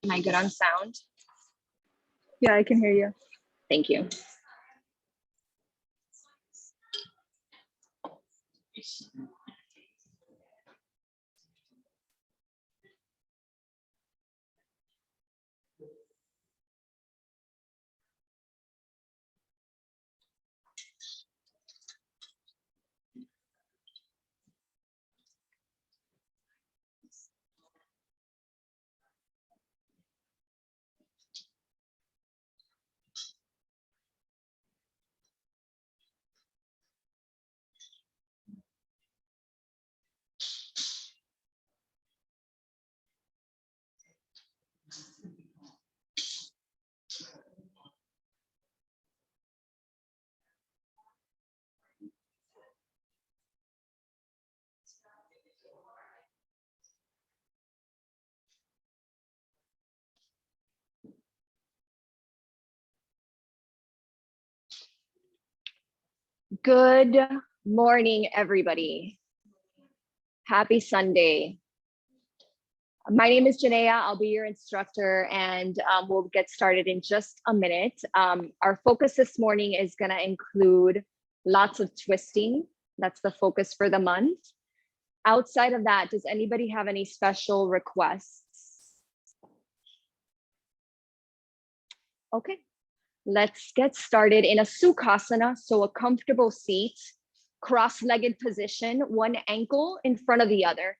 Am I good on sound? Yeah, I can hear you. Thank you. Good morning, everybody. Happy Sunday. My name is Jenaia. I'll be your instructor, and we'll get started in just a minute. Our focus this morning is going to include lots of twisting. That's the focus for the month. Outside of that, does anybody have any special requests? Okay, let's get started in a Sukhasana, so a comfortable seat, cross-legged position, one ankle in front of the other.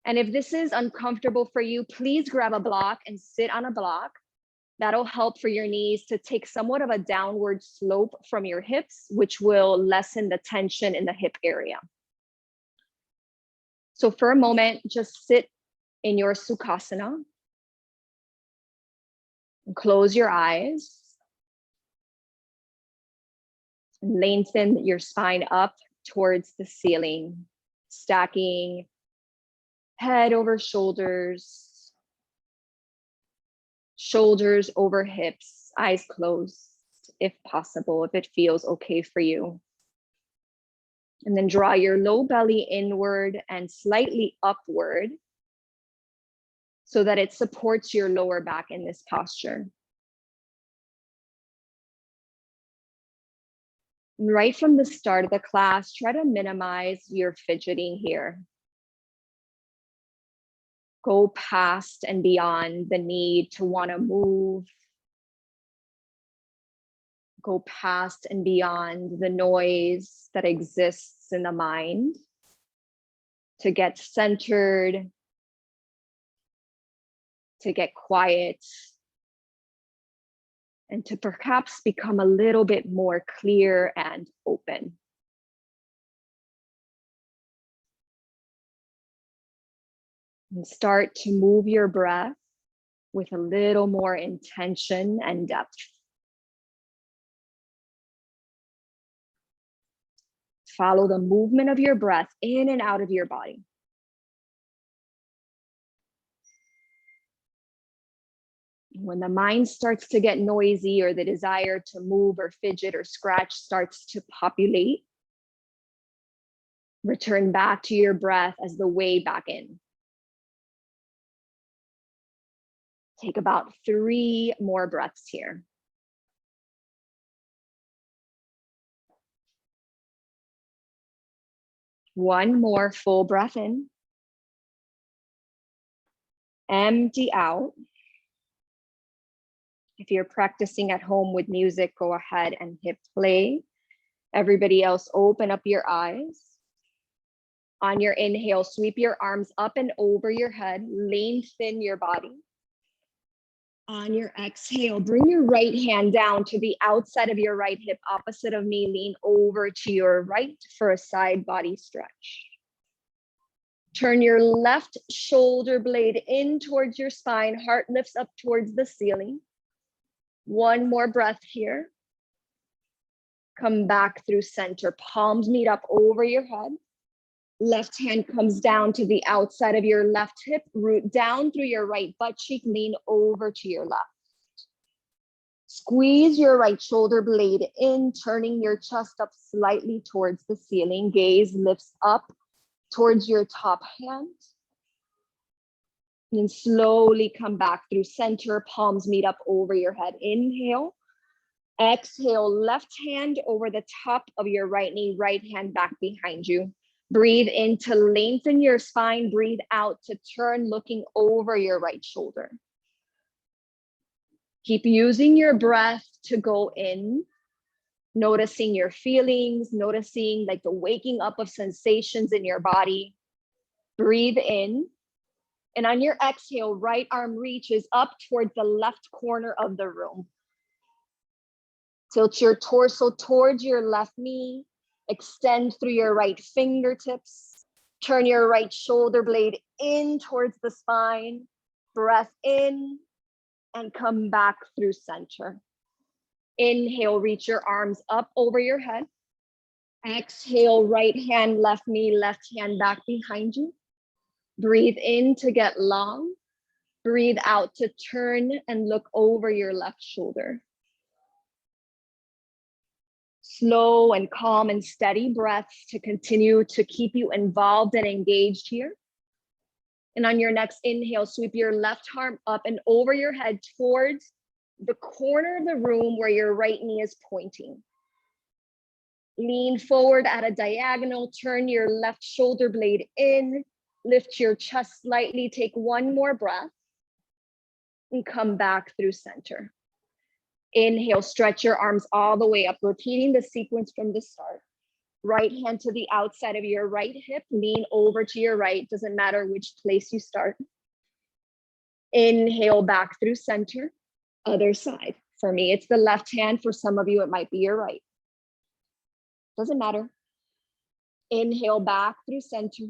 And if this is uncomfortable for you, please grab a block and sit on a block. That'll help for your knees to take somewhat of a downward slope from your hips, which will lessen the tension in the hip area. So for a moment, just sit in your Sukhasana. And close your eyes. And lengthen your spine up towards the ceiling, stacking head over shoulders, shoulders over hips, eyes closed, if possible, if it feels okay for you. And then draw your low belly inward and slightly upward so that it supports your lower back in this posture. And right from the start of the class, try to minimize your fidgeting here. Go past and beyond the need to want to move. Go past and beyond the noise that exists in the mind to get centered, to get quiet, and to perhaps become a little bit more clear and open. And start to move your breath with a little more intention and depth. Follow the movement of your breath in and out of your body. When the mind starts to get noisy or the desire to move or fidget or scratch starts to populate, return back to your breath as the way back in. Take about 3 more breaths here. One more full breath in. Empty out. If you're practicing at home with music, go ahead and hit play. Everybody else, open up your eyes. On your inhale, sweep your arms up and over your head, lengthen your body. On your exhale, bring your right hand down to the outside of your right hip, opposite of me, lean over to your right for a side body stretch. Turn your left shoulder blade in towards your spine, heart lifts up towards the ceiling. One more breath here. Come back through center, palms meet up over your head. Left hand comes down to the outside of your left hip, root down through your right butt cheek, lean over to your left. Squeeze your right shoulder blade in, turning your chest up slightly towards the ceiling. Gaze lifts up towards your top hand. And then slowly come back through center, palms meet up over your head. Inhale. Exhale, left hand over the top of your right knee, right hand back behind you. Breathe in to lengthen your spine. Breathe out to turn, looking over your right shoulder. Keep using your breath to go in, noticing your feelings, noticing like the waking up of sensations in your body. Breathe in. And on your exhale, right arm reaches up towards the left corner of the room. Tilt your torso towards your left knee. Extend through your right fingertips. Turn your right shoulder blade in towards the spine. Breath in and come back through center. Inhale, reach your arms up over your head. Exhale, right hand, left knee, left hand back behind you. Breathe in to get long. Breathe out to turn and look over your left shoulder. Slow and calm and steady breaths to continue to keep you involved and engaged here. And on your next inhale, sweep your left arm up and over your head towards the corner of the room where your right knee is pointing. Lean forward at a diagonal, turn your left shoulder blade in, lift your chest slightly, take one more breath, and come back through center. Inhale, stretch your arms all the way up, repeating the sequence from the start. Right hand to the outside of your right hip, lean over to your right, doesn't matter which place you start. Inhale, back through center, other side. For me, it's the left hand. For some of you, it might be your right. Doesn't matter. Inhale, back through center.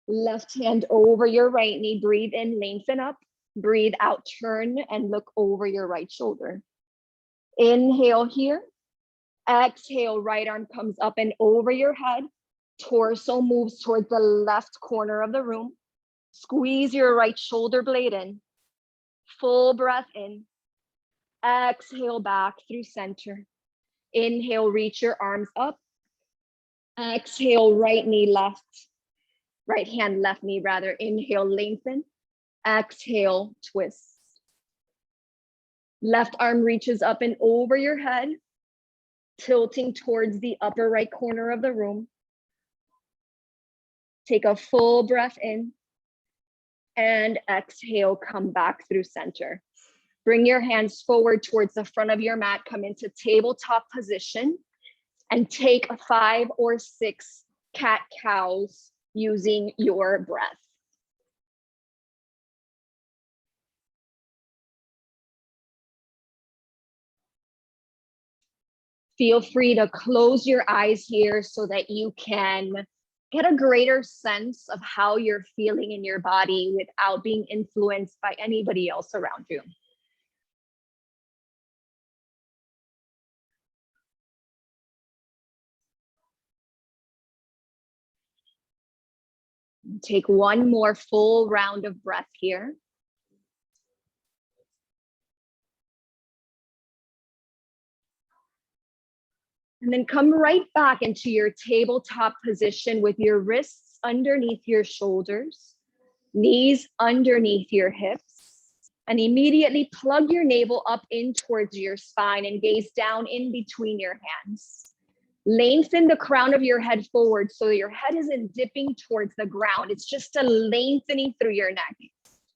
Left hand over your right knee, breathe in, lengthen up. Breathe out, turn and look over your right shoulder. Inhale here. Exhale, right arm comes up and over your head. Torso moves towards the left corner of the room. Squeeze your right shoulder blade in. Full breath in. Exhale, back through center. Inhale, reach your arms up. Exhale, right knee left. Right hand, left knee rather. Inhale, lengthen. Exhale, twist. Left arm reaches up and over your head, tilting towards the upper right corner of the room. Take a full breath in and exhale, come back through center. Bring your hands forward towards the front of your mat, come into tabletop position and take 5 or 6 cat-cows using your breath. Feel free to close your eyes here so that you can get a greater sense of how you're feeling in your body without being influenced by anybody else around you. Take one more full round of breath here. And then come right back into your tabletop position with your wrists underneath your shoulders, knees underneath your hips, and immediately plug your navel up in towards your spine and gaze down in between your hands. Lengthen the crown of your head forward so your head isn't dipping towards the ground. It's just a lengthening through your neck.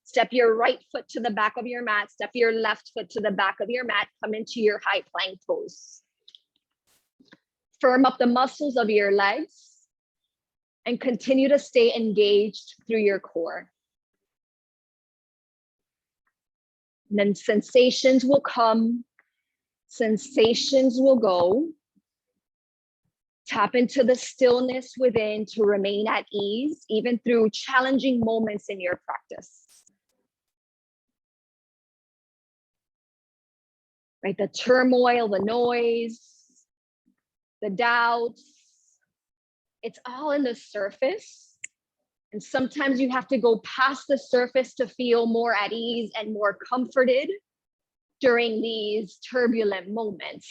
It's Step your right foot to the back of your mat. Step your left foot to the back of your mat. Come into your high plank pose. Firm up the muscles of your legs and continue to stay engaged through your core. And then sensations will come, sensations will go. Tap into the stillness within to remain at ease, even through challenging moments in your practice. Right, the turmoil, the noise, the doubts, it's all in the surface. And sometimes you have to go past the surface to feel more at ease and more comforted during these turbulent moments.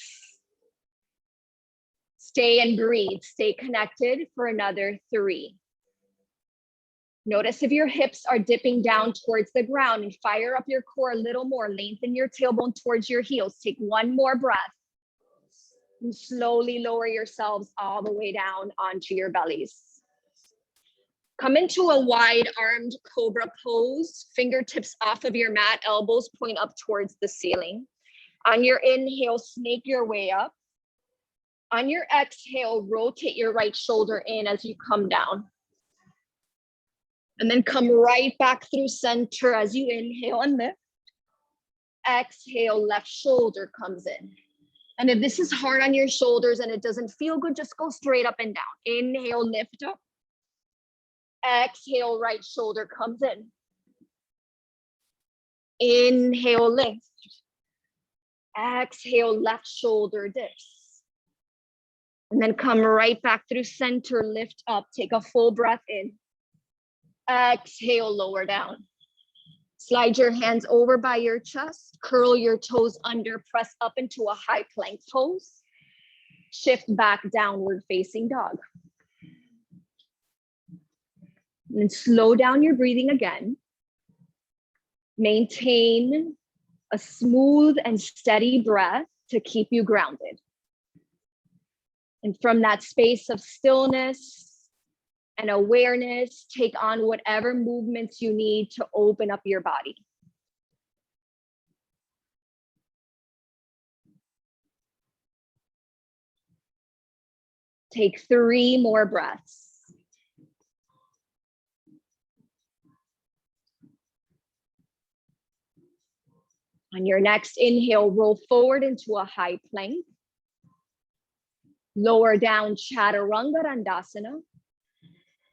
Stay and breathe, stay connected for another 3. Notice if your hips are dipping down towards the ground, and fire up your core a little more. Lengthen your tailbone towards your heels. Take one more breath and slowly lower yourselves all the way down onto your bellies. Come into a wide armed cobra pose, fingertips off of your mat, elbows point up towards the ceiling. On your inhale, snake your way up. On your exhale, rotate your right shoulder in as you come down. And then come right back through center as you inhale and lift. Exhale, left shoulder comes in. And if this is hard on your shoulders and it doesn't feel good, just go straight up and down. Inhale, lift up. Exhale, right shoulder comes in. Inhale, lift. Exhale, left shoulder dips. And then come right back through center, lift up, take a full breath in. Exhale, lower down. Slide your hands over by your chest, curl your toes under, press up into a high plank pose. Shift back, downward facing dog. And slow down your breathing again. Maintain a smooth and steady breath to keep you grounded. And from that space of stillness and awareness, take on whatever movements you need to open up your body. Take 3 more breaths. On your next inhale, roll forward into a high plank. Lower down, Chaturanga Dandasana.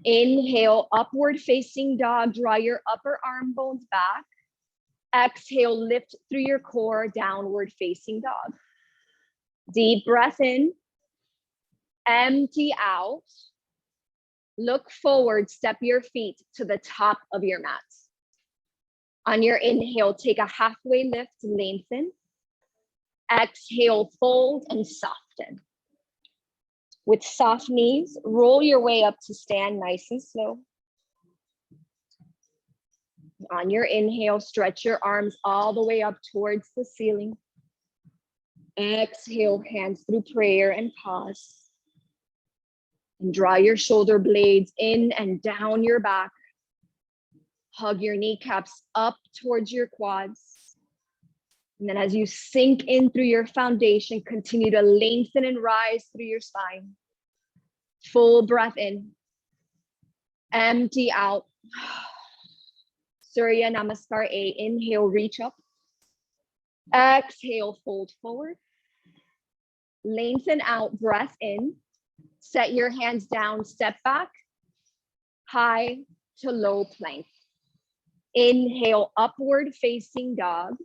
Inhale, upward facing dog, draw your upper arm bones back. Exhale, lift through your core, downward facing dog. Deep breath in, empty out. Look forward, step your feet to the top of your mat. On your inhale, take a halfway lift, lengthen. Exhale, fold and soften. With soft knees, roll your way up to stand nice and slow. On your inhale, stretch your arms all the way up towards the ceiling. Exhale, hands through prayer and pause. And draw your shoulder blades in and down your back. Hug your kneecaps up towards your quads. And then as you sink in through your foundation, continue to lengthen and rise through your spine. Full breath in. Empty out. Surya Namaskar A. Inhale, reach up. Exhale, fold forward. Lengthen out, breath in. Set your hands down, step back. High to low plank. Inhale, upward facing dog.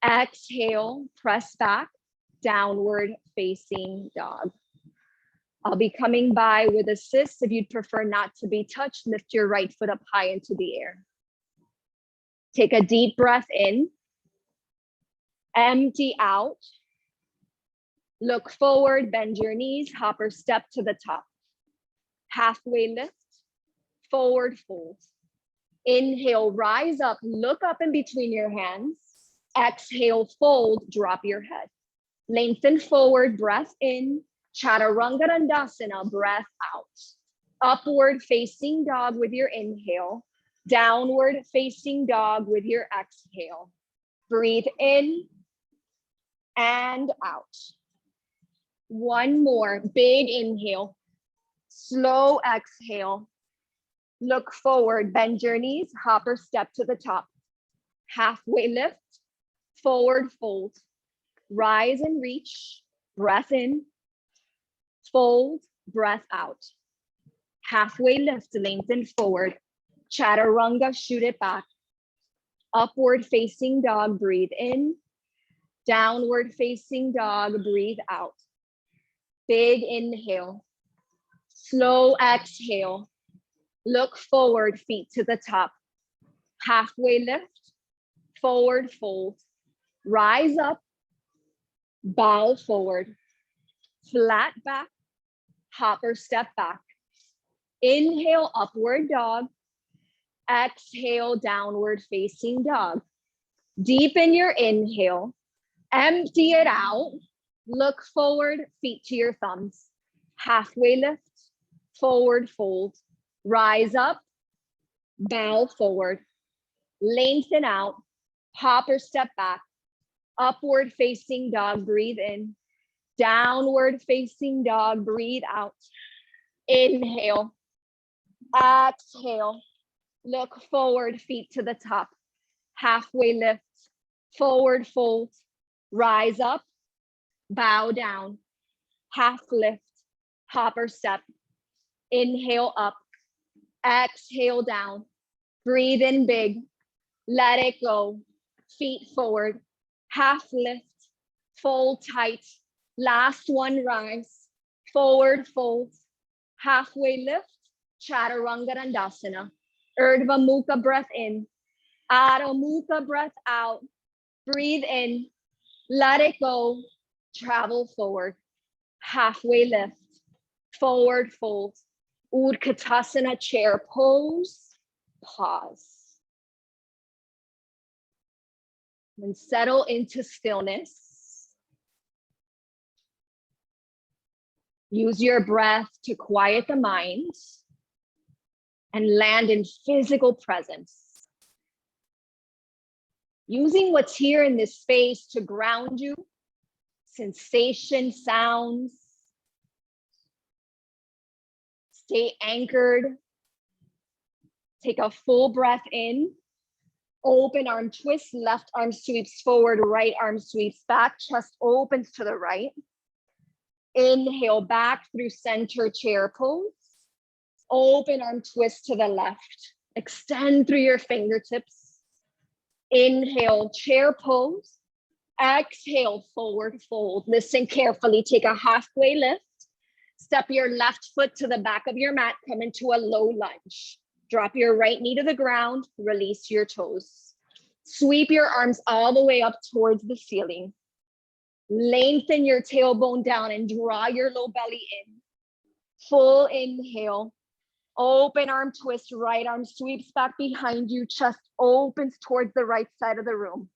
Exhale, press back, downward facing dog. I'll be coming by with assist. If you'd prefer not to be touched, lift your right foot up high into the air. Take a deep breath in. Empty out. Look forward, bend your knees, hopper step to the top. Halfway lift, forward fold. Inhale, rise up, look up in between your hands. Exhale, fold, drop your head. Lengthen forward, breath in. Chaturanga Dandasana, breath out. Upward facing dog with your inhale. Downward facing dog with your exhale. Breathe in and out. One more, big inhale, slow exhale. Look forward, bend your knees, hop or step to the top. Halfway lift, forward fold. Rise and reach, breath in, fold, breath out. Halfway lift, lengthen forward. Chaturanga, shoot it back. Upward facing dog, breathe in. Downward facing dog, breathe out. Big inhale, slow exhale. Look forward, feet to the top. Halfway lift, forward fold. Rise up, bow forward. Flat back, hop or step back. Inhale, upward dog. Exhale, downward facing dog. Deepen your inhale. Empty it out. Look forward, feet to your thumbs. Halfway lift, forward fold. Rise up, bow forward. Lengthen out, hop or step back. Upward facing dog, breathe in. Downward facing dog, breathe out. Inhale, exhale. Look forward, feet to the top. Halfway lift, forward fold. Rise up, bow down. Half lift, hop or step. Inhale up, exhale down. Breathe in big, let it go. Feet forward, half lift, fold tight. Last one, rise. Forward fold, halfway lift, Chaturanga Dandasana. Urdhva Mukha, breath in. Adho Mukha, breath out. Breathe in, let it go. Travel forward, halfway lift, forward fold. Utkatasana, chair pose. Pause. And settle into stillness. Use your breath to quiet the mind and land in physical presence. Using what's here in this space to ground you, sensation, sounds. Stay anchored. Take a full breath in. Open arm twist, left arm sweeps forward, right arm sweeps back, chest opens to the right. Inhale back through center, chair pose. Open arm twist to the left. Extend through your fingertips. Inhale, chair pose. Exhale, forward fold. Listen carefully, take a halfway lift. Step your left foot to the back of your mat, come into a low lunge. Drop your right knee to the ground, release your toes. Sweep your arms all the way up towards the ceiling. Lengthen your tailbone down and draw your low belly in. Full inhale. Open arm twist, right arm sweeps back behind you, chest opens towards the right side of the room.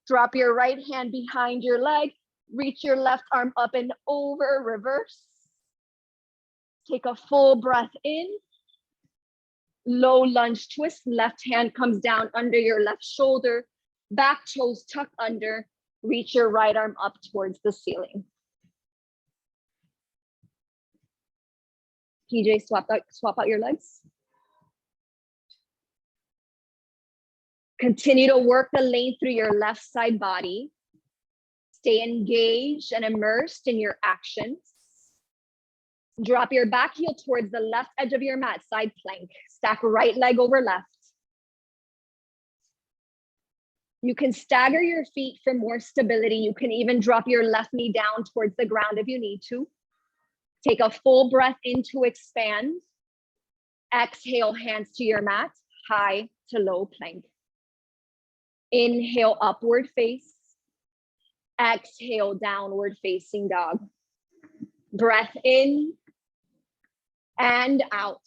Drop your right hand behind your leg, reach your left arm up and over, reverse. Take a full breath in. Low lunge twist, left hand comes down under your left shoulder, back toes tucked under, reach your right arm up towards the ceiling. PJ, swap out your legs. Continue to work the length through your left side body. Stay engaged and immersed in your actions. Drop your back heel towards the left edge of your mat, side plank. Stack right leg over left. You can stagger your feet for more stability. You can even drop your left knee down towards the ground if you need to. Take a full breath in to expand. Exhale, hands to your mat, high to low plank. Inhale, upward face. Exhale, downward facing dog. Breath in and out.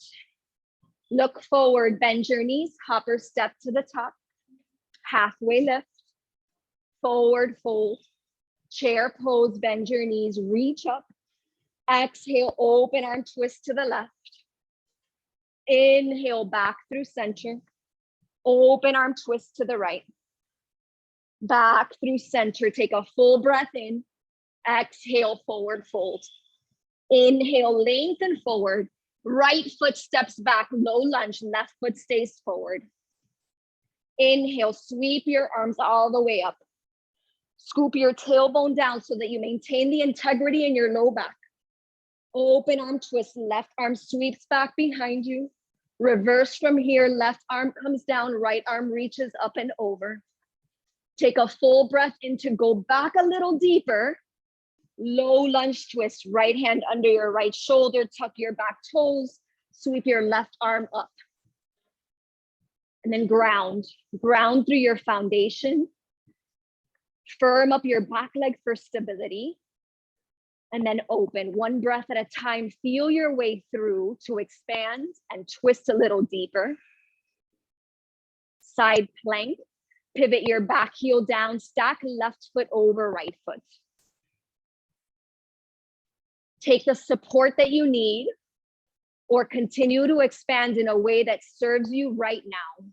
Look forward, bend your knees, hop or step to the top. Halfway lift, forward fold. Chair pose, bend your knees, reach up. Exhale, open arm twist to the left. Inhale, back through center. Open arm twist to the right. Back through center. Take a full breath in. Exhale, forward fold. Inhale, lengthen forward. Right foot steps back, low lunge. Left foot stays forward. Inhale, sweep your arms all the way up. Scoop your tailbone down so that you maintain the integrity in your low back. Open arm twist, left arm sweeps back behind you. Reverse from here, left arm comes down, right arm reaches up and over. Take a full breath in to go back a little deeper. Low lunge twist, right hand under your right shoulder, tuck your back toes, sweep your left arm up. And then ground through your foundation. Firm up your back leg for stability. And then open, one breath at a time. Feel your way through to expand and twist a little deeper. Side plank, pivot your back heel down, stack left foot over right foot. Take the support that you need or continue to expand in a way that serves you right now.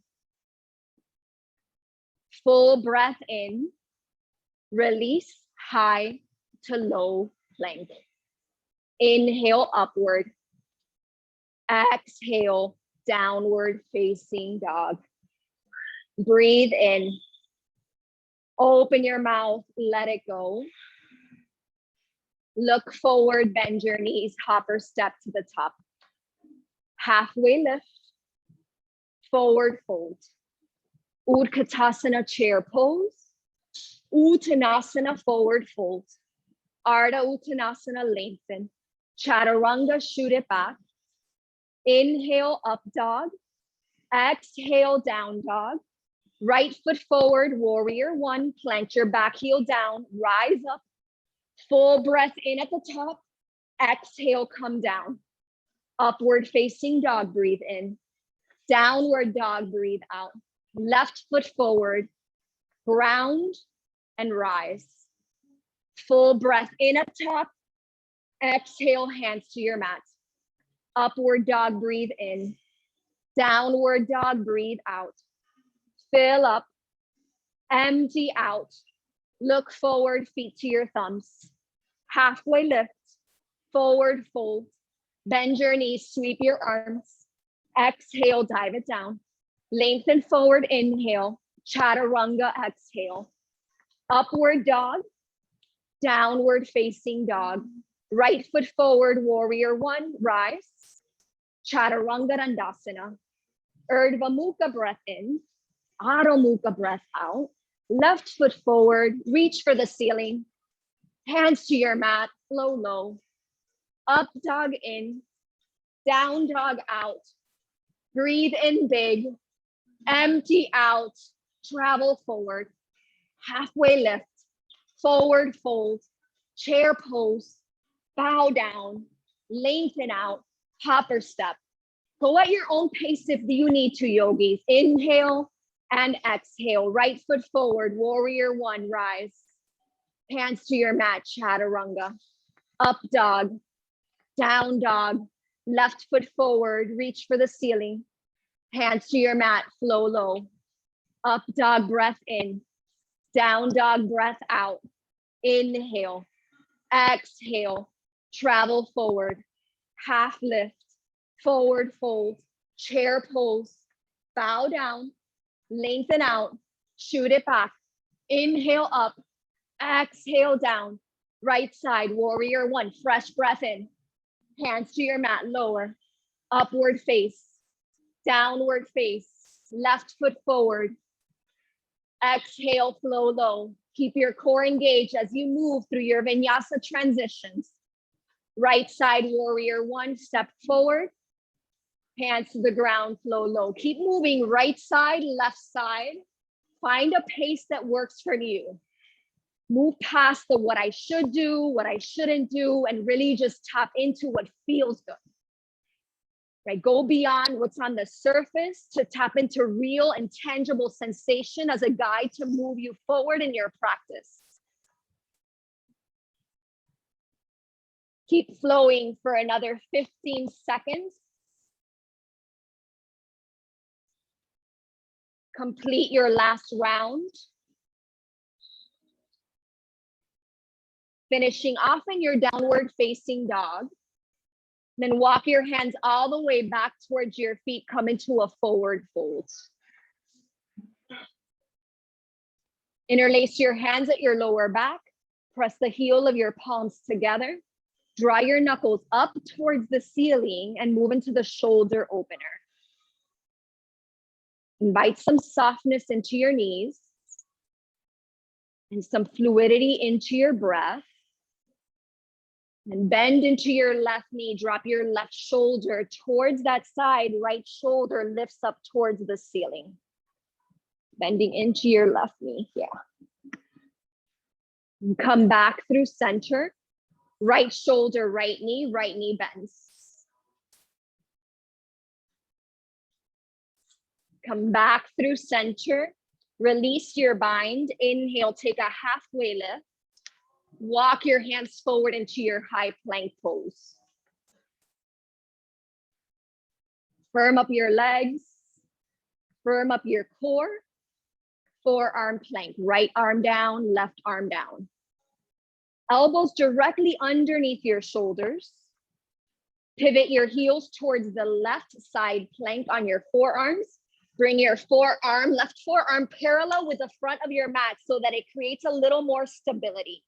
Full breath in, release high to low plank. Inhale upward. Exhale downward facing dog. Breathe in. Open your mouth, let it go. Look forward, bend your knees, hopper step to the top. Halfway lift, forward fold. Utkatasana chair pose. Uttanasana forward fold. Ardha Uttanasana lengthen. Chaturanga shoot it back. Inhale up dog. Exhale down dog. Right foot forward, warrior one. Plant your back heel down, rise up. Full breath in at the top. Exhale, come down. Upward facing dog, breathe in. Downward dog, breathe out. Left foot forward, ground and rise. Full breath in at top. Exhale, hands to your mat. Upward dog, breathe in. Downward dog, breathe out. Fill up, empty out. Look forward, feet to your thumbs. Halfway lift, forward fold. Bend your knees, sweep your arms. Exhale, dive it down. Lengthen forward, inhale. Chaturanga, exhale. Upward dog, downward facing dog. Right foot forward, warrior one, rise. Chaturanga Dandasana. Urdhva Mukha, breath in. Adho Mukha, breath out. Left foot forward, reach for the ceiling. Hands to your mat, flow low. Up dog in, down dog out. Breathe in big, empty out, travel forward. Halfway lift, forward fold, chair pose, bow down, lengthen out, hopper step. Go at your own pace if you need to, yogis. Inhale and exhale. Right foot forward, warrior one, rise. Hands to your mat, chaturanga. Up dog, down dog. Left foot forward, reach for the ceiling. Hands to your mat, flow low. Up dog, breath in. Down dog, breath out. Inhale, exhale, travel forward. Half lift, forward fold, chair pose. Bow down, lengthen out, shoot it back. Inhale up, exhale down. Right side, warrior one, fresh breath in. Hands to your mat, lower. Upward face, downward face. Left foot forward. Exhale, flow low. Keep your core engaged as you move through your vinyasa transitions. Right side, warrior one, step forward. Hands to the ground, flow low. Keep moving right side, left side. Find a pace that works for you. Move past the what I should do, what I shouldn't do, and really just tap into what feels good. Right? Go beyond what's on the surface to tap into real and tangible sensation as a guide to move you forward in your practice. Keep flowing for another 15 seconds. Complete your last round. Finishing off in your downward facing dog. Then walk your hands all the way back towards your feet. Come into a forward fold. Interlace your hands at your lower back. Press the heel of your palms together. Draw your knuckles up towards the ceiling and move into the shoulder opener. Invite some softness into your knees and some fluidity into your breath. And bend into your left knee. Drop your left shoulder towards that side. Right shoulder lifts up towards the ceiling. Bending into your left knee. Yeah. And come back through center. Right shoulder, right knee bends. Come back through center. Release your bind. Inhale, take a halfway lift. Walk your hands forward into your high plank pose. Firm up your legs. Firm up your core. Forearm plank. Right arm down, left arm down. Elbows directly underneath your shoulders. Pivot your heels towards the left side plank on your forearms. Bring your left forearm parallel with the front of your mat so that it creates a little more stability.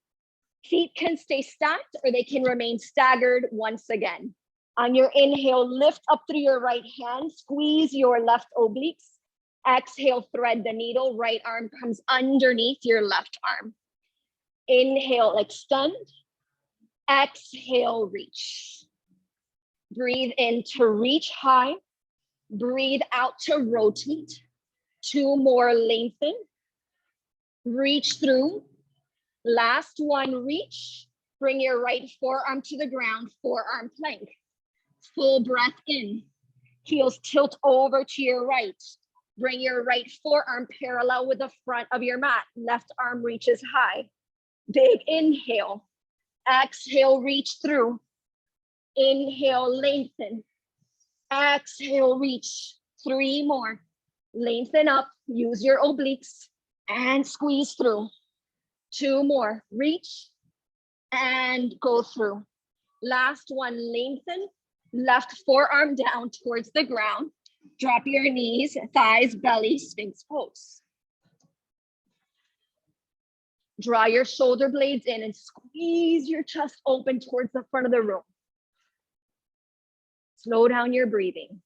Feet can stay stacked or they can remain staggered once again. On your inhale, lift up through your right hand, squeeze your left obliques. Exhale, thread the needle, right arm comes underneath your left arm. Inhale, extend. Exhale, reach. Breathe in to reach high. Breathe out to rotate. 2 more, lengthen. Reach through. Last one, reach. Bring your right forearm to the ground, forearm plank. Full breath in. Heels tilt over to your right. Bring your right forearm parallel with the front of your mat. Left arm reaches high. Big inhale. Exhale, reach through. Inhale, lengthen. Exhale, reach. 3 more. Lengthen up. Use your obliques and squeeze through. 2 more. Reach and go through. Last one, lengthen. Left forearm down towards the ground. Drop your knees, thighs, belly, Sphinx pose. Draw your shoulder blades in and squeeze your chest open towards the front of the room. Slow down your breathing.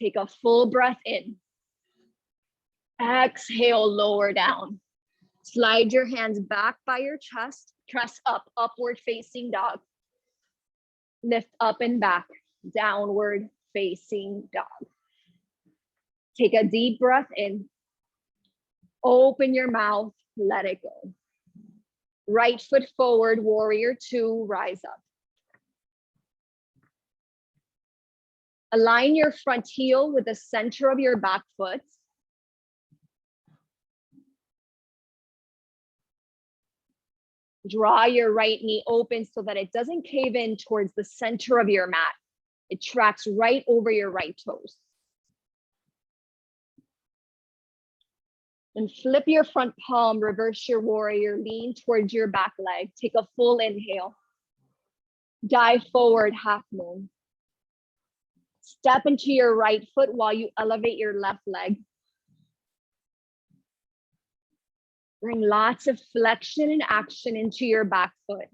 Take a full breath in. Exhale, lower down. Slide your hands back by your chest. Press up, upward facing dog. Lift up and back, downward facing dog. Take a deep breath in. Open your mouth, let it go. Right foot forward, warrior 2, rise up. Align your front heel with the center of your back foot. Draw your right knee open so that it doesn't cave in towards the center of your mat. It tracks right over your right toes. And flip your front palm, reverse your warrior, lean towards your back leg. Take a full inhale. Dive forward, half moon. Step into your right foot while you elevate your left leg. Bring lots of flexion and action into your back foot.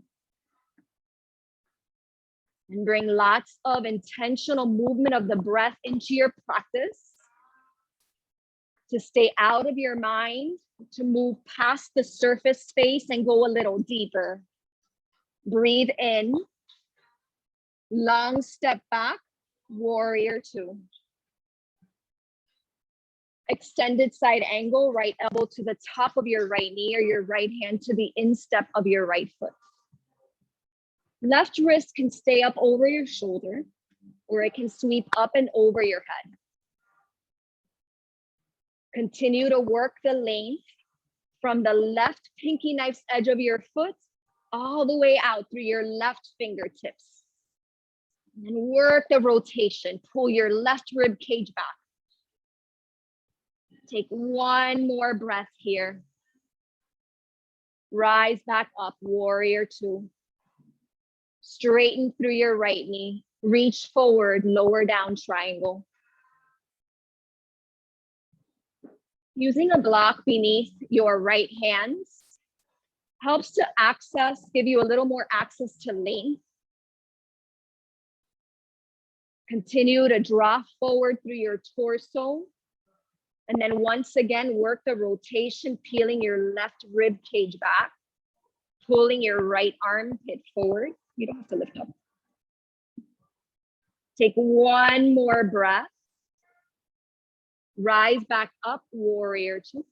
And bring lots of intentional movement of the breath into your practice. To stay out of your mind, to move past the surface space and go a little deeper. Breathe in. Long step back, warrior 2. Extended side angle, right elbow to the top of your right knee or your right hand to the instep of your right foot. Left wrist can stay up over your shoulder or it can sweep up and over your head. Continue to work the length from the left pinky knife's edge of your foot all the way out through your left fingertips. And work the rotation. Pull your left rib cage back. Take one more breath here. Rise back up, warrior two. Straighten through your right knee. Reach forward, lower down triangle. Using a block beneath your right hands helps to give you a little more access to length. Continue to draw forward through your torso. And then once again, work the rotation, peeling your left rib cage back, pulling your right armpit forward. You don't have to lift up. Take one more breath. Rise back up, warrior two.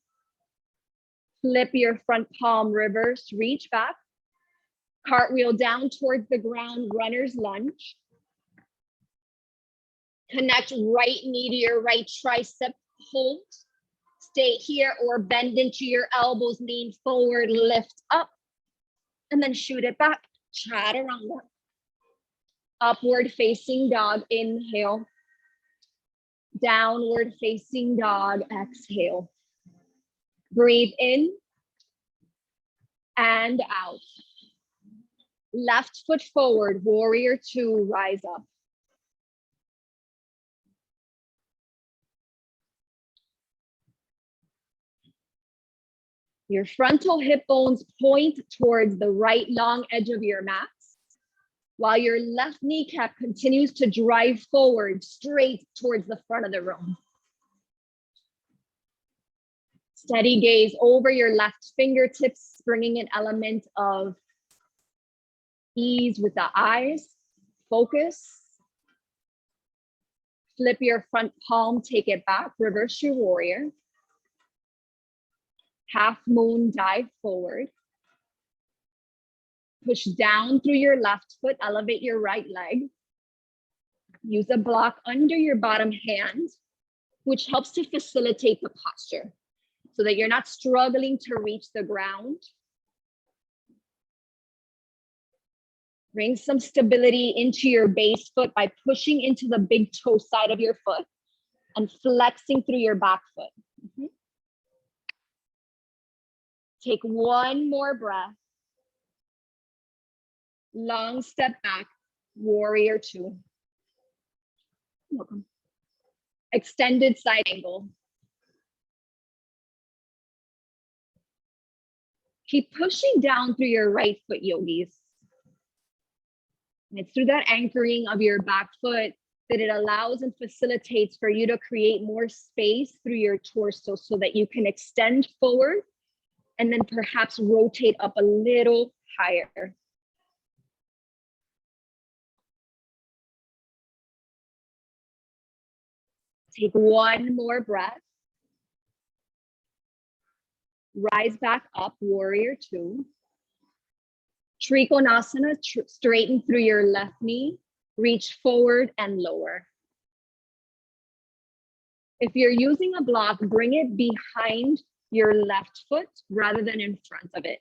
Flip your front palm, reverse, reach back. Cartwheel down towards the ground, runner's lunge. Connect right knee to your right tricep, hold. Stay here or bend into your elbows, lean forward, lift up, and then shoot it back. Chaturanga. Upward facing dog, inhale. Downward facing dog, exhale. Breathe in and out. Left foot forward, warrior two, rise up. Your frontal hip bones point towards the right long edge of your mat, while your left kneecap continues to drive forward straight towards the front of the room. Steady gaze over your left fingertips, bringing an element of ease with the eyes. Focus. Flip your front palm, take it back, reverse your warrior. Half moon, dive forward. Push down through your left foot, elevate your right leg. Use a block under your bottom hand, which helps to facilitate the posture so that you're not struggling to reach the ground. Bring some stability into your base foot by pushing into the big toe side of your foot and flexing through your back foot. Take one more breath. Long step back, warrior two. Welcome. Extended side angle. Keep pushing down through your right foot, yogis. And it's through that anchoring of your back foot that it allows and facilitates for you to create more space through your torso so that you can extend forward and then perhaps rotate up a little higher. Take one more breath. Rise back up, warrior two. Trikonasana, straighten through your left knee, reach forward and lower. If you're using a block, bring it behind your left foot rather than in front of it.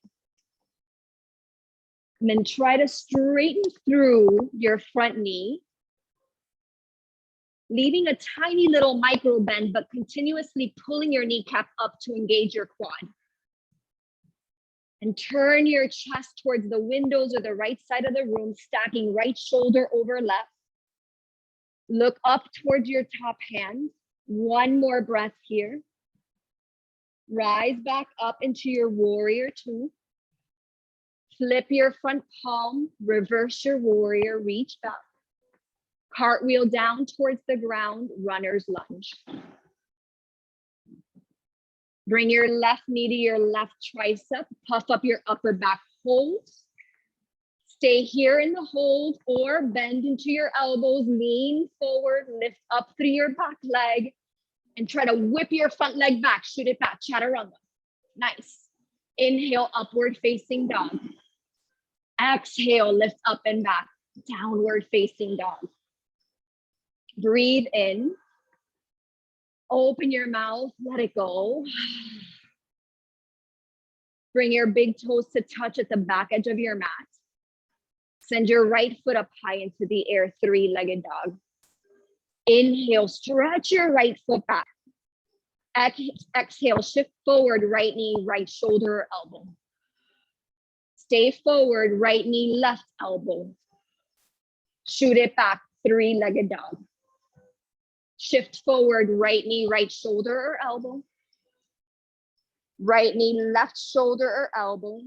And then try to straighten through your front knee, leaving a tiny little micro bend, but continuously pulling your kneecap up to engage your quad. And turn your chest towards the windows or the right side of the room, stacking right shoulder over left. Look up towards your top hand. One more breath here. Rise back up into your warrior two. Flip your front palm, reverse your warrior, reach back. Cartwheel down towards the ground, runner's lunge. Bring your left knee to your left tricep, puff up your upper back, hold. Stay here in the hold or bend into your elbows, lean forward, lift up through your back leg and try to whip your front leg back, shoot it back, chaturanga. Nice. Inhale, upward facing dog. Exhale, lift up and back, downward facing dog. Breathe in. Open your mouth, let it go. Bring your big toes to touch at the back edge of your mat. Send your right foot up high into the air, three-legged dog. Inhale, stretch your right foot back. Exhale, shift forward, right knee, right shoulder or elbow. Stay forward, right knee, left elbow. Shoot it back, three-legged dog. Shift forward, right knee, right shoulder or elbow. Right knee, left shoulder or elbow.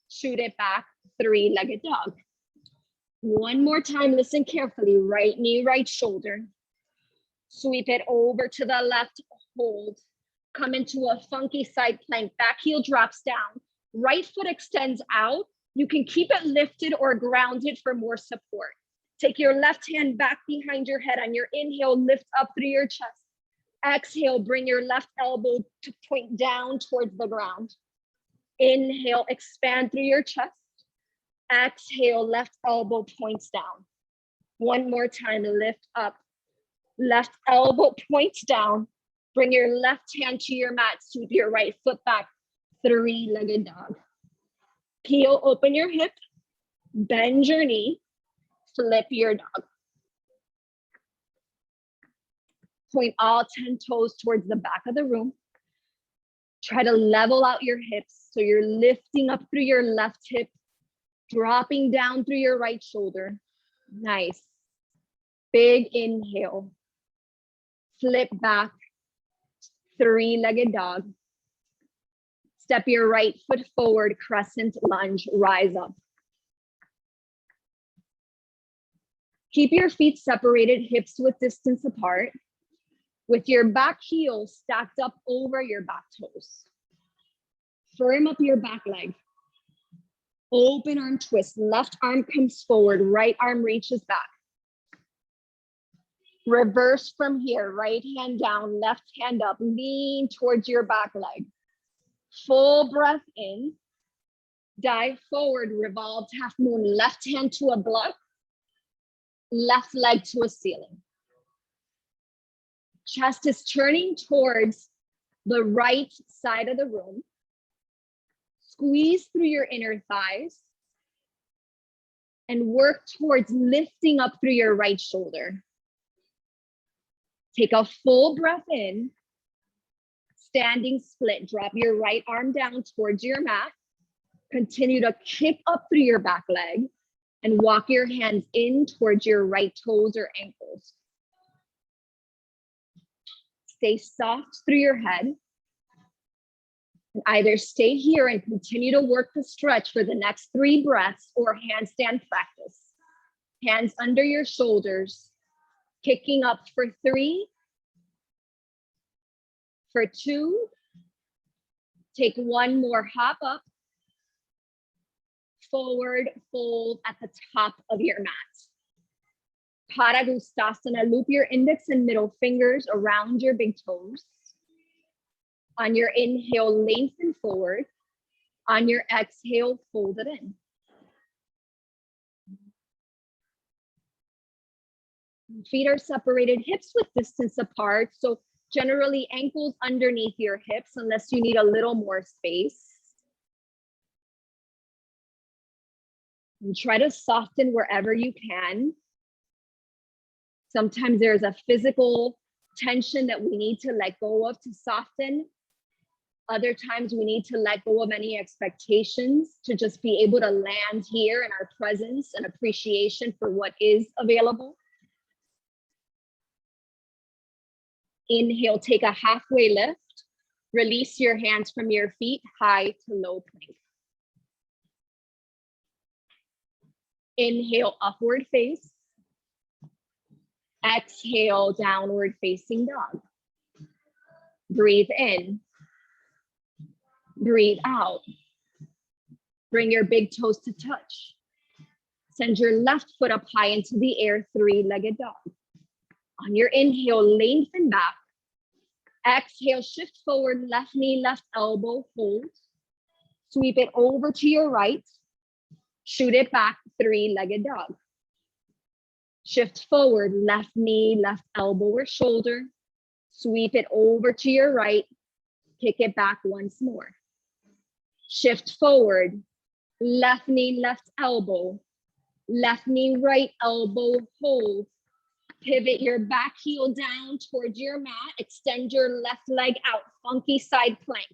Shoot it back, three-legged dog. One more time, listen carefully. Right knee, right shoulder. Sweep it over to the left, hold. Come into a funky side plank. Back heel drops down. Right foot extends out. You can keep it lifted or grounded for more support. Take your left hand back behind your head. On your inhale, lift up through your chest. Exhale, bring your left elbow to point down towards the ground. Inhale, expand through your chest. Exhale, left elbow points down. One more time, lift up. Left elbow points down. Bring your left hand to your mat, sweep your right foot back, three-legged dog. Peel open your hip, bend your knee, flip your dog. Point all 10 toes towards the back of the room. Try to level out your hips so you're lifting up through your left hip, dropping down through your right shoulder. Nice. Big inhale. Flip back, three-legged dog. Step your right foot forward, crescent lunge, rise up. Keep your feet separated, hips width distance apart, with your back heel stacked up over your back toes. Firm up your back leg. Open arm twist, left arm comes forward, right arm reaches back. Reverse from here, right hand down, left hand up, lean towards your back leg. Full breath in, dive forward, revolved half moon, left hand to a block, left leg to a ceiling. Chest is turning towards the right side of the room. Squeeze through your inner thighs and work towards lifting up through your right shoulder. Take a full breath in, standing split. Drop your right arm down towards your mat. Continue to kick up through your back leg and walk your hands in towards your right toes or ankles. Stay soft through your head. And either stay here and continue to work the stretch for the next 3 breaths or handstand practice. Hands under your shoulders, kicking up for 3, for 2, take 1 more hop up, forward fold at the top of your mat. Padagustasana, loop your index and middle fingers around your big toes. On your inhale, lengthen forward. On your exhale, fold it in. Feet are separated, hips width distance apart. So generally ankles underneath your hips unless you need a little more space. And try to soften wherever you can. Sometimes there's a physical tension that we need to let go of to soften. Other times we need to let go of any expectations to just be able to land here in our presence and appreciation for what is available. Inhale, take a halfway lift. Release your hands from your feet, high to low plank. Inhale, upward face. Exhale, downward facing dog. Breathe in. Breathe out. Bring your big toes to touch. Send your left foot up high into the air, 3-legged dog. On your inhale, lengthen back. Exhale, shift forward, left knee, left elbow, hold. Sweep it over to your right. Shoot it back, 3-legged dog. Shift forward, left knee, left elbow or shoulder. Sweep it over to your right. Kick it back once more. Shift forward, left knee, left elbow. Left knee, right elbow, hold. Pivot your back heel down towards your mat. Extend your left leg out, funky side plank.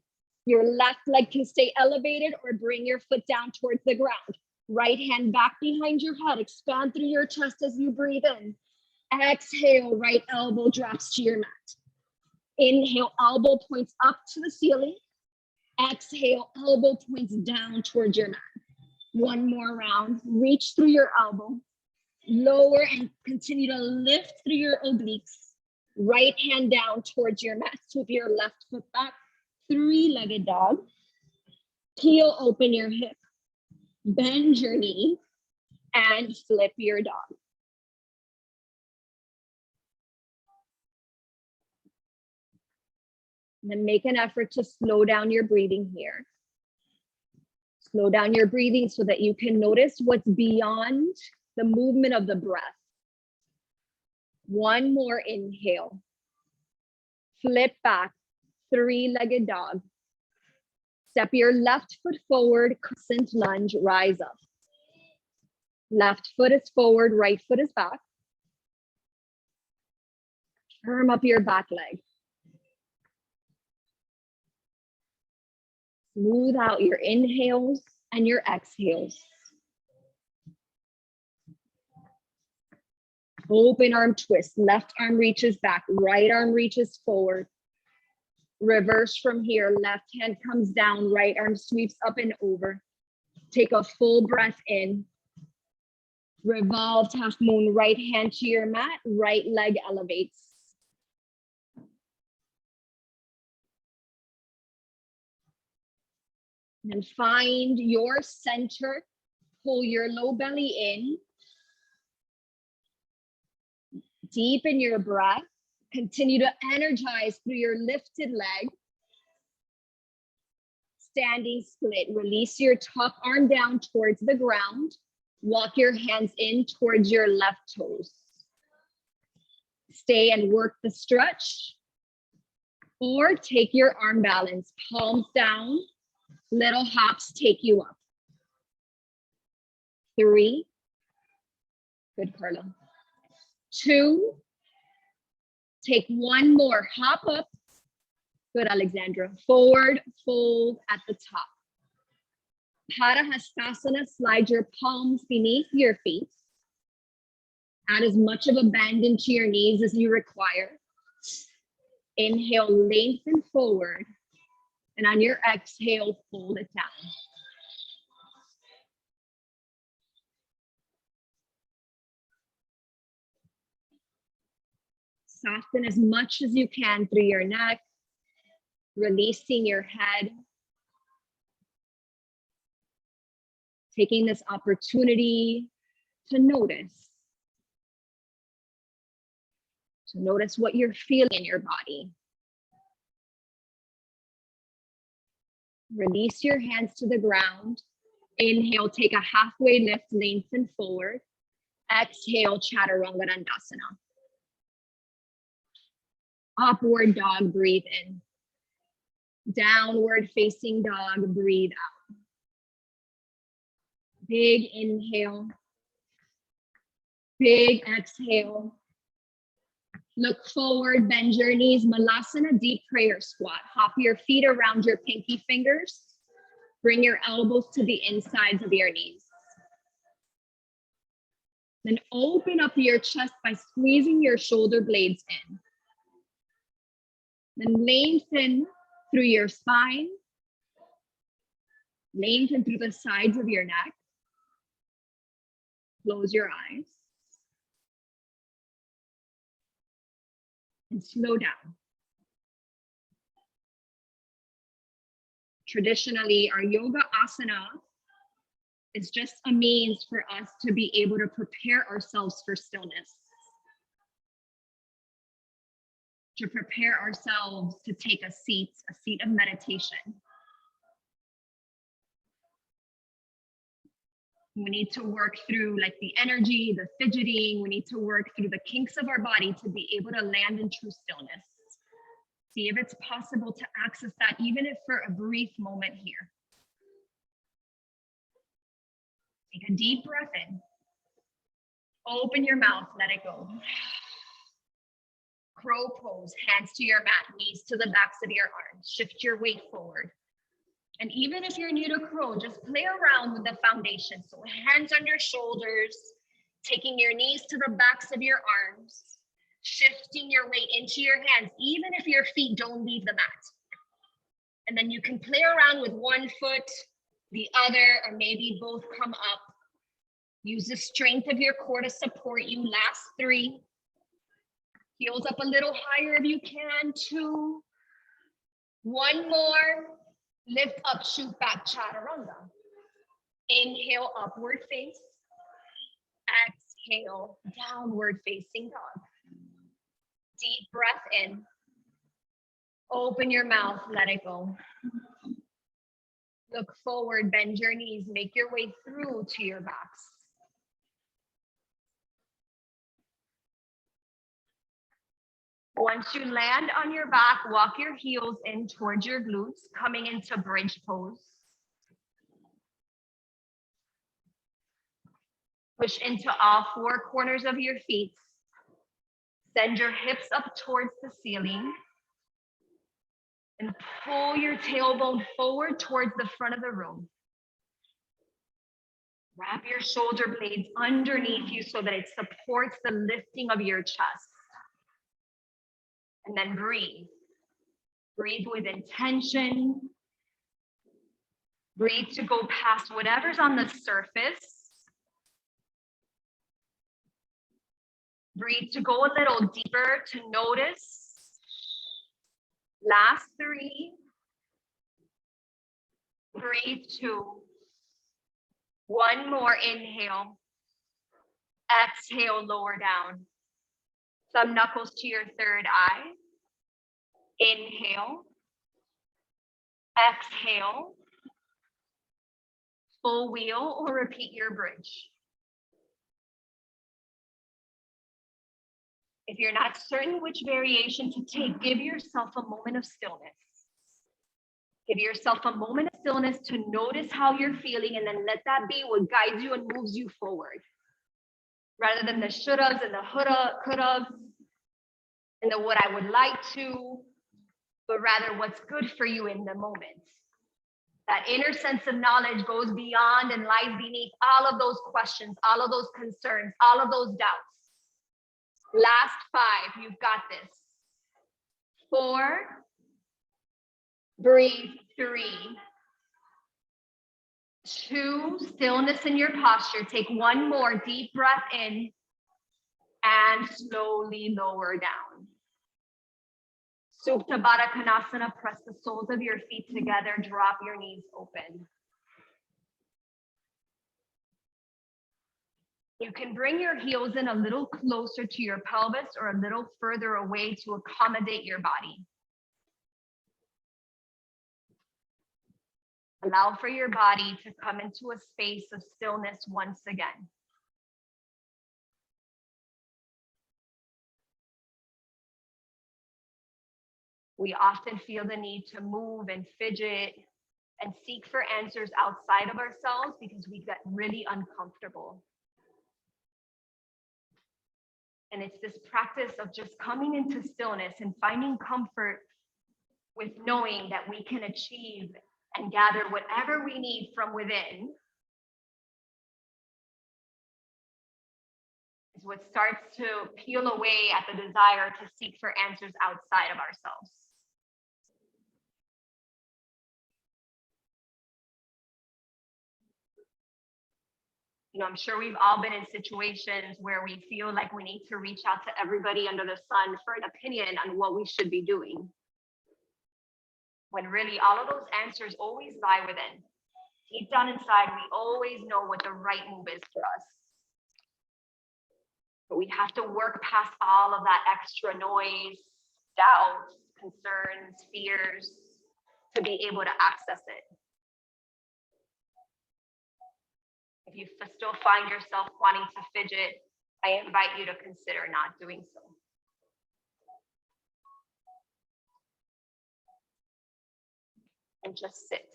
Your left leg can stay elevated or bring your foot down towards the ground. Right hand back behind your head. Expand through your chest as you breathe in. Exhale, right elbow drops to your mat. Inhale, elbow points up to the ceiling. Exhale, elbow points down towards your mat. One more round. Reach through your elbow. Lower and continue to lift through your obliques. Right hand down towards your mat. Sweep your left foot back. Three-legged dog. Heel open your hip. Bend your knee and flip your dog. And then make an effort to slow down your breathing here. Slow down your breathing so that you can notice what's beyond the movement of the breath. One more inhale. Flip back, three-legged dog. Step your left foot forward, crescent lunge, rise up. Left foot is forward, right foot is back. Firm up your back leg. Smooth out your inhales and your exhales. Open arm twist. Left arm reaches back. Right arm reaches forward. Reverse from here. Left hand comes down. Right arm sweeps up and over. Take a full breath in. Revolved half moon. Right hand to your mat. Right leg elevates. And find your center. Pull your low belly in. Deepen your breath. Continue to energize through your lifted leg. Standing split. Release your top arm down towards the ground. Walk your hands in towards your left toes. Stay and work the stretch. Or take your arm balance. Palms down. Little hops take you up. 3. Good, Carla. 2. Take one more. Hop up. Good, Alexandra. Forward fold at the top. Parahastasana, slide your palms beneath your feet. Add as much of a bend into your knees as you require. Inhale, lengthen forward. And on your exhale, fold it down. Soften as much as you can through your neck, releasing your head. Taking this opportunity to notice. To notice what you're feeling in your body. Release your hands to the ground. Inhale, take a halfway lift, lengthen forward. Exhale, Chaturanga Dandasana. Upward dog, breathe in. Downward facing dog, breathe out. Big inhale. Big exhale. Look forward, bend your knees, Malasana, deep prayer squat. Hop your feet around your pinky fingers. Bring your elbows to the insides of your knees. Then open up your chest by squeezing your shoulder blades in. Then lengthen through your spine. Lengthen through the sides of your neck. Close your eyes. And slow down. Traditionally, our yoga asana is just a means for us to be able to prepare ourselves for stillness. To prepare ourselves to take a seat of meditation. We need to work through like the energy, the fidgeting. We need to work through the kinks of our body to be able to land in true stillness. See if it's possible to access that, even if for a brief moment here. Take a deep breath in. Open your mouth, let it go. crow pose, hands to your mat, knees to the backs of your arms. Shift your weight forward. And even if you're new to crow, just play around with the foundation. So hands under shoulders, taking your knees to the backs of your arms, shifting your weight into your hands, even if your feet don't leave the mat. And then you can play around with one foot, the other, or maybe both come up. Use the strength of your core to support you. Last 3. Heels up a little higher if you can. 2. 1 more. Lift up, shoot back, chaturanga. Inhale, upward face. Exhale, downward facing dog. Deep breath in. Open your mouth, let it go. Look forward, bend your knees, make your way through to your backs. Once you land on your back, walk your heels in towards your glutes, coming into bridge pose. Push into all 4 corners of your feet. Send your hips up towards the ceiling. And pull your tailbone forward towards the front of the room. Wrap your shoulder blades underneath you so that it supports the lifting of your chest. And then breathe. Breathe with intention. Breathe to go past whatever's on the surface. Breathe to go a little deeper, to notice. Last 3. Breathe 2. 1 more inhale. Exhale, lower down. Thumb knuckles to your third eye. Inhale. Exhale. Full wheel or repeat your bridge. If you're not certain which variation to take, give yourself a moment of stillness. Give yourself a moment of stillness to notice how you're feeling, and then let that be what guides you and moves you forward. Rather than the should-haves and the could-haves and the what I would like to, but rather what's good for you in the moment. That inner sense of knowledge goes beyond and lies beneath all of those questions, all of those concerns, all of those doubts. Last 5, you've got this. 4, breathe. 3, 2, stillness in your posture. Take 1 more deep breath in and slowly lower down. Supta Baddha Konasana, press the soles of your feet together, drop your knees open. You can bring your heels in a little closer to your pelvis or a little further away to accommodate your body. Allow for your body to come into a space of stillness once again. We often feel the need to move and fidget and seek for answers outside of ourselves because we get really uncomfortable. And it's this practice of just coming into stillness and finding comfort with knowing that we can achieve and gather whatever we need from within is what starts to peel away at the desire to seek for answers outside of ourselves. You know, I'm sure we've all been in situations where we feel like we need to reach out to everybody under the sun for an opinion on what we should be doing. When really all of those answers always lie within. Deep down inside, we always know what the right move is for us. But we have to work past all of that extra noise, doubts, concerns, fears, to be able to access it. If you still find yourself wanting to fidget, I invite you to consider not doing so. And just sit.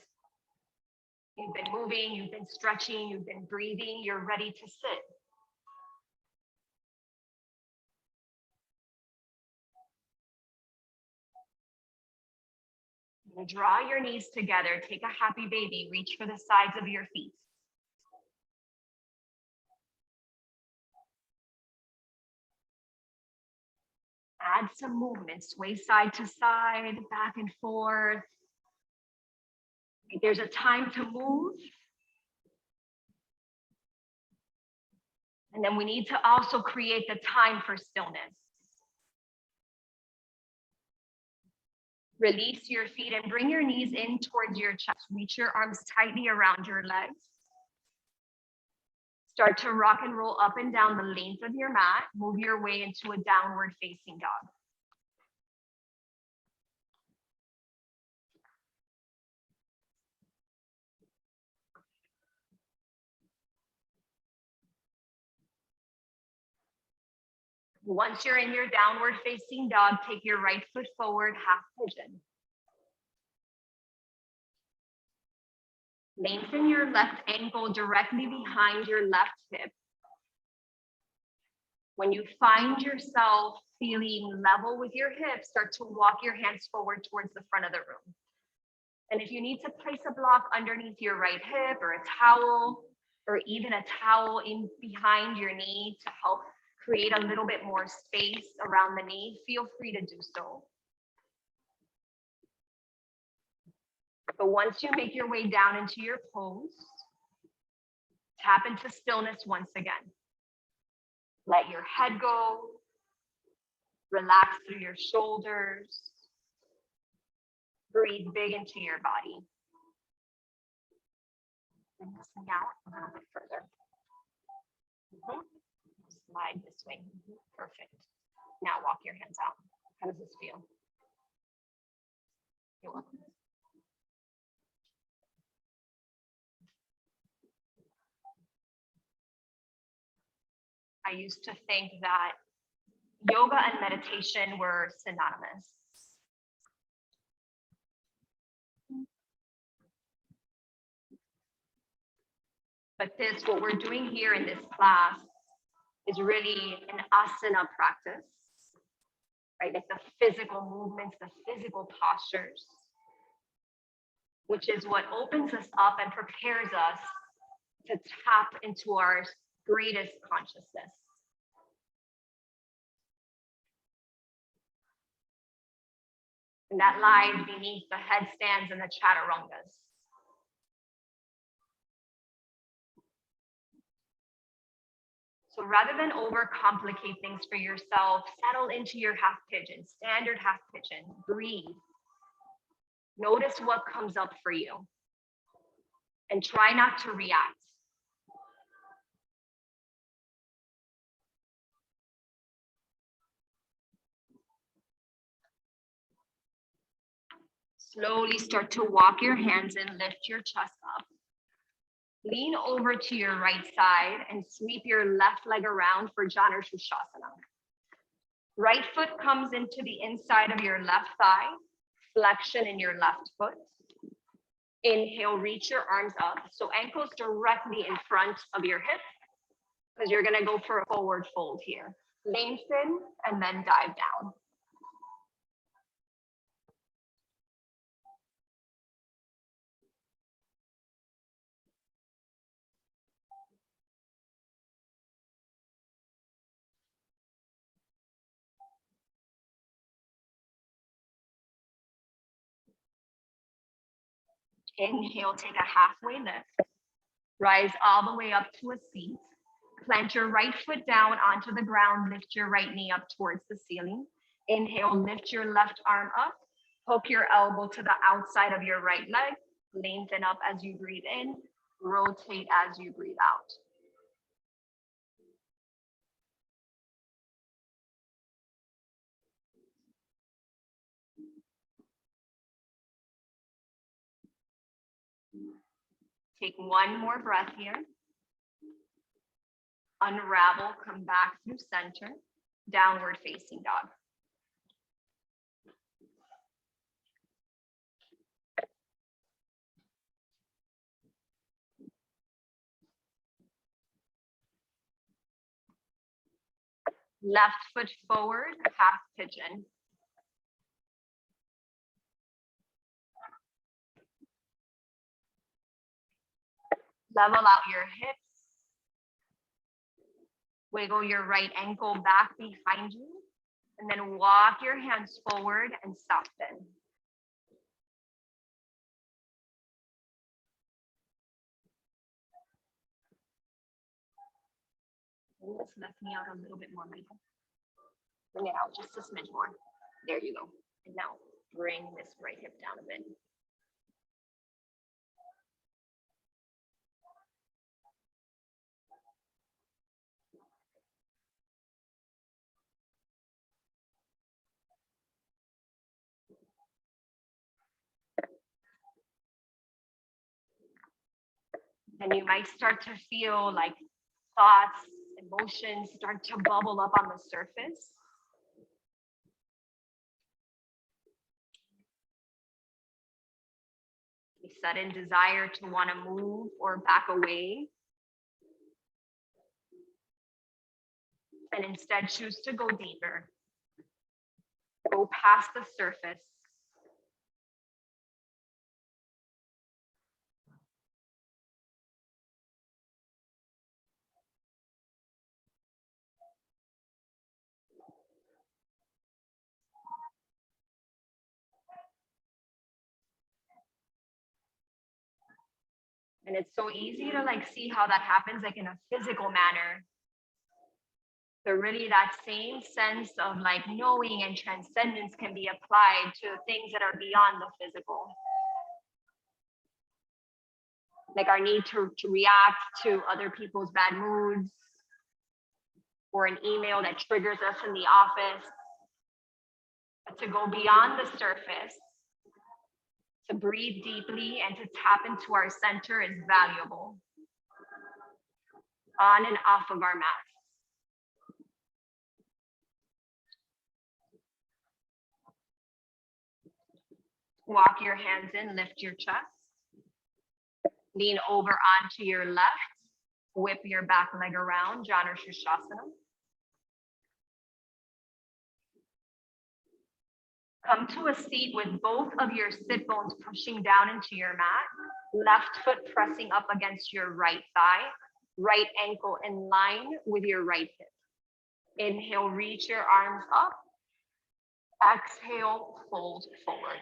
You've been moving, you've been stretching, you've been breathing, you're ready to sit. And draw your knees together. Take a happy baby. Reach for the sides of your feet. Add some movement. Sway side to side, back and forth. If there's a time to move. And then we need to also create the time for stillness. Release your feet and bring your knees in towards your chest. Reach your arms tightly around your legs. Start to rock and roll up and down the length of your mat. Move your way into a downward facing dog. Once you're in your downward facing dog, take your right foot forward, half pigeon. Lengthen your left ankle directly behind your left hip. When you find yourself feeling level with your hips, start to walk your hands forward towards the front of the room. And if you need to place a block underneath your right hip or a towel, or even a towel in behind your knee to help create a little bit more space around the knee, feel free to do so. But once you make your way down into your pose, tap into stillness once again. Let your head go, relax through your shoulders, breathe big into your body. Bring this thing out a little bit further. Slide this way. Perfect. Now walk your hands out. How does this feel? You're welcome. I used to think that yoga and meditation were synonymous. But this, what we're doing here in this class, is really an asana practice, right? Like the physical movements, the physical postures, which is what opens us up and prepares us to tap into our greatest consciousness. And that lies beneath the headstands and the chaturangas. So rather than overcomplicate things for yourself, settle into your half pigeon, standard half pigeon, breathe. Notice what comes up for you and try not to react. Slowly start to walk your hands and lift your chest up. Lean over to your right side and sweep your left leg around for Janu Shushasana. Right foot comes into the inside of your left thigh, flexion in your left foot. Inhale, reach your arms up. So ankles directly in front of your hip, because you're gonna go for a forward fold here. Lengthen and then dive down. Inhale, take a halfway lift. Rise all the way up to a seat. Plant your right foot down onto the ground. Lift your right knee up towards the ceiling. Inhale, lift your left arm up. Hook your elbow to the outside of your right leg. Lengthen up as you breathe in. Rotate as you breathe out. Take one more breath here. Unravel, come back through center. Downward facing dog. Left foot forward, half pigeon. Level out your hips. Wiggle your right ankle back behind you. And then walk your hands forward and soften. Let's lift me out a little bit more, Michael. Bring it out just a smidge more. There you go. And now bring this right hip down a bit. And you might start to feel like thoughts, emotions start to bubble up on the surface. A sudden desire to want to move or back away. And instead choose to go deeper. Go past the surface. And it's so easy to like see how that happens like in a physical manner. So really that same sense of like knowing and transcendence can be applied to things that are beyond the physical. Like our need to react to other people's bad moods, or an email that triggers us in the office. But to go beyond the surface, to breathe deeply and to tap into our center is valuable. On and off of our mats. Walk your hands in, lift your chest. Lean over onto your left. Whip your back leg around, Janu Shirshasana. Come to a seat with both of your sit bones pushing down into your mat. Left foot pressing up against your right thigh. Right ankle in line with your right hip. Inhale, reach your arms up. Exhale, fold forward.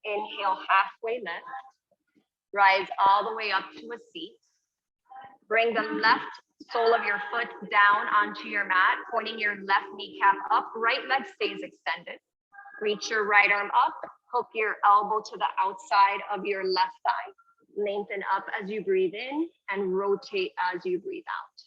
Inhale, halfway lift. Rise all the way up to a seat. Bring the left sole of your foot down onto your mat, pointing your left kneecap up. Right leg stays extended. Reach your right arm up. Hook your elbow to the outside of your left thigh. Lengthen up as you breathe in and rotate as you breathe out.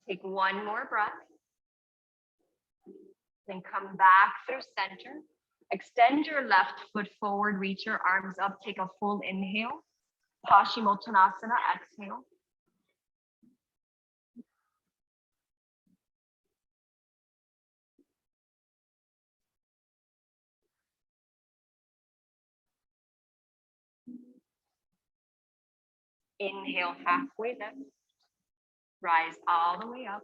Take one more breath. Then come back through center. Extend your left foot forward, reach your arms up, take a full inhale. Paschimottanasana, exhale. Inhale, halfway lift. Rise all the way up.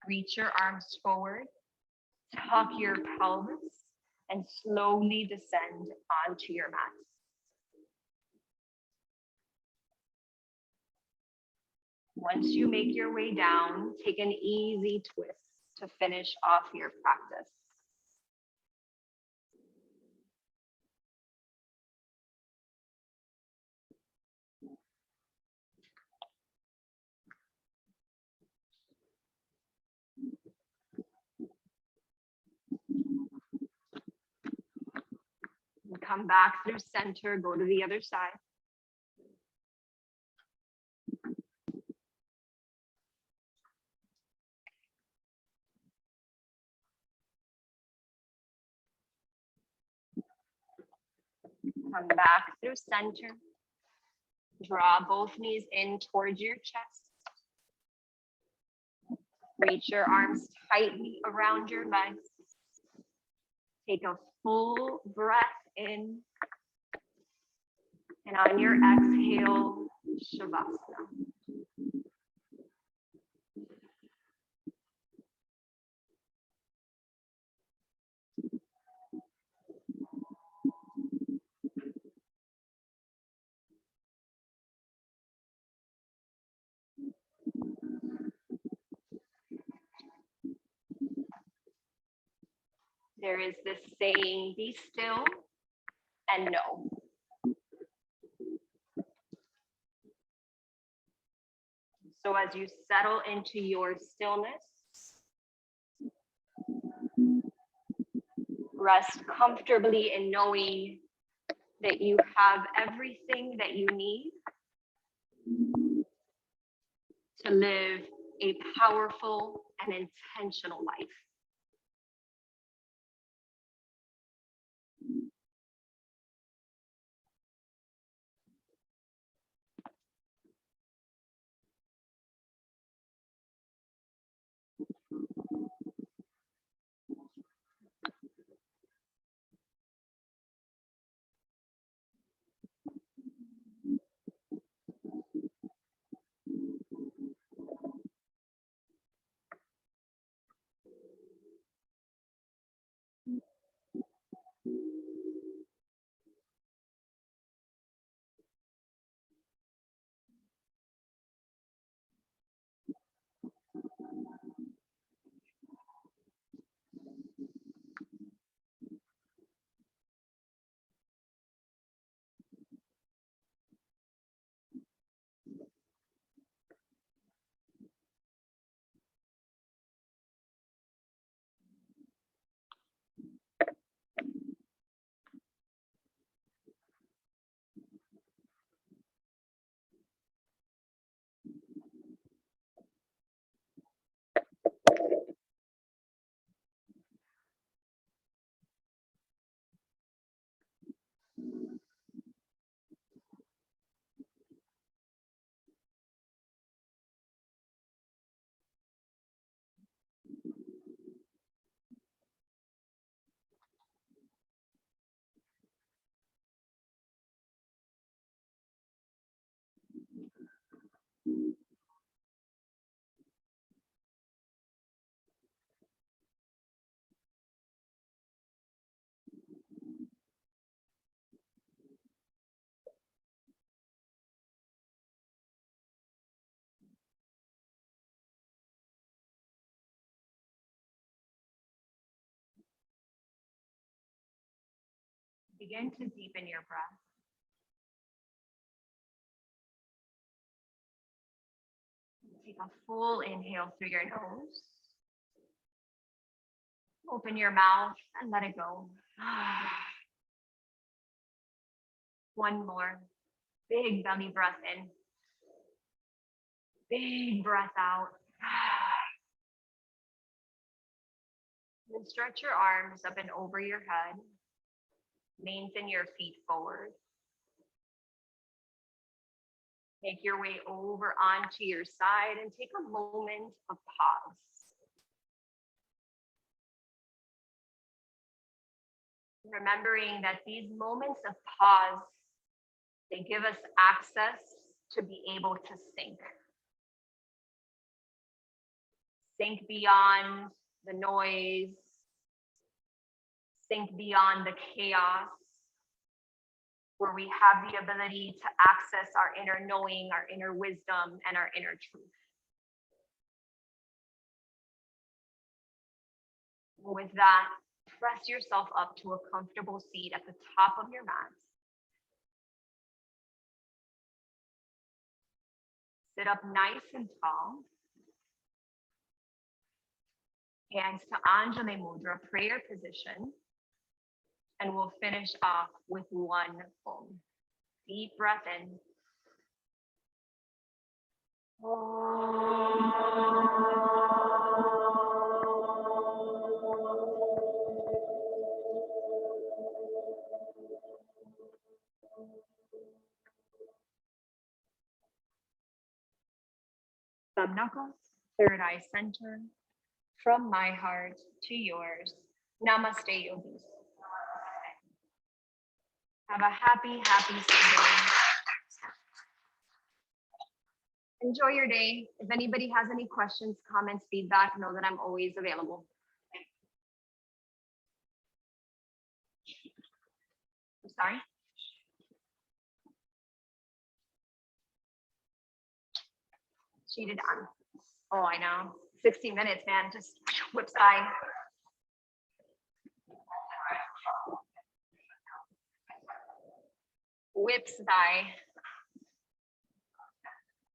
Reach your arms forward. Tuck your pelvis and slowly descend onto your mat. Once you make your way down, take an easy twist to finish off your practice. And come back through center, go to the other side. Come back through center. Draw both knees in towards your chest. Reach your arms tightly around your legs. Take a full breath in. And on your exhale, Shavasana. There is this saying, be still and know. So as you settle into your stillness, rest comfortably in knowing that you have everything that you need to live a powerful and intentional life. Begin to deepen your breath. Take a full inhale through your nose. Open your mouth and let it go. One more. Big belly breath in. Big breath out. Then stretch your arms up and over your head. Lengthen your feet forward. Make your way over onto your side and take a moment of pause. Remembering that these moments of pause, they give us access to be able to think. Think beyond the noise. Think beyond the chaos, where we have the ability to access our inner knowing, our inner wisdom, and our inner truth. With that, press yourself up to a comfortable seat at the top of your mat. Sit up nice and tall. Hands to Anjali Mudra, prayer position. And we'll finish off with one Om. Deep breath in. thumb knuckles, third eye center, from my heart to yours. Namaste, yogis. Have a happy, happy Sunday. Enjoy your day. If anybody has any questions, comments, feedback, know that I'm always available. I'm sorry. Cheated on. Oh, I know. 60 minutes, man. Just whips by. Whips by.